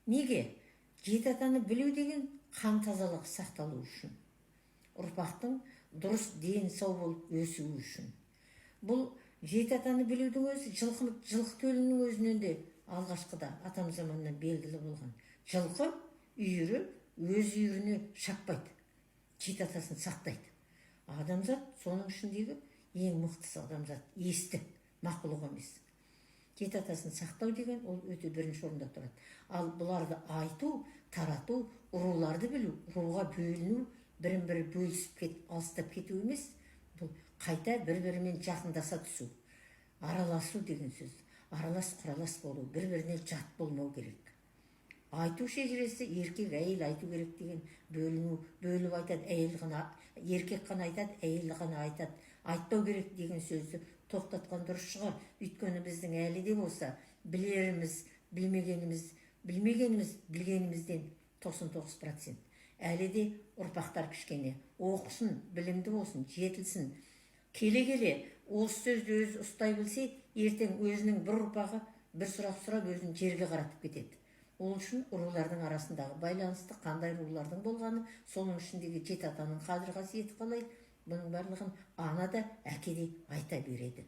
Неге? Жеті атаны білу деген қан тазалығы сақталу үшін. Ұрпақтың дұрыс ден сау болып өсуі үшін. Бұл жеті атаны білудің өзі жылқы төлінің өзінен де алғашқыда атам заманынан белгілі болған. Жылқы үйірі өз үйіріне шаппайды. Жеті атасын сақтайды. Адамзат соның ішіндегі ең мықтысы адамзат. Есті, мақұлық емес. Жеті атасын сақтау деген ол өте бірінші орында тұрады. Ал бұларды айту, тарату, руларды білу, руға бөліну, бірін-бірі бөлісіп алыстап кету емес, бұл қайта бір-бірімен жақындаса түсу. Араласу деген сөз. Аралас құралас болу, бір-біріне жат болмау керек. Айту шежіресі еркек әйел айту керек деген бөліну, бөліп айтады, еркек қана айтады, әйел қана айтады. Айтпау керек деген сөзді тоқтатқан дұрыс шығар. Өйткені біздің әлі де болса білеріміз, білгенімізден 99%. Әлі де ұрпақтар кішкене оқысын, білімді болсын, жетілсін. Келе осы сөзді өзі ұстай білсе, ертең өзінің бір ұрпағы бір сұрақ сұрап өзін жерге қаратып кетеді. Ол үшін рулардың арасындағы байланысты, қандай рулардың болғаны, соның ішіндегі жеті атаның қадір қасиеті қалай, бұның барлығын ана да әке де айта береді.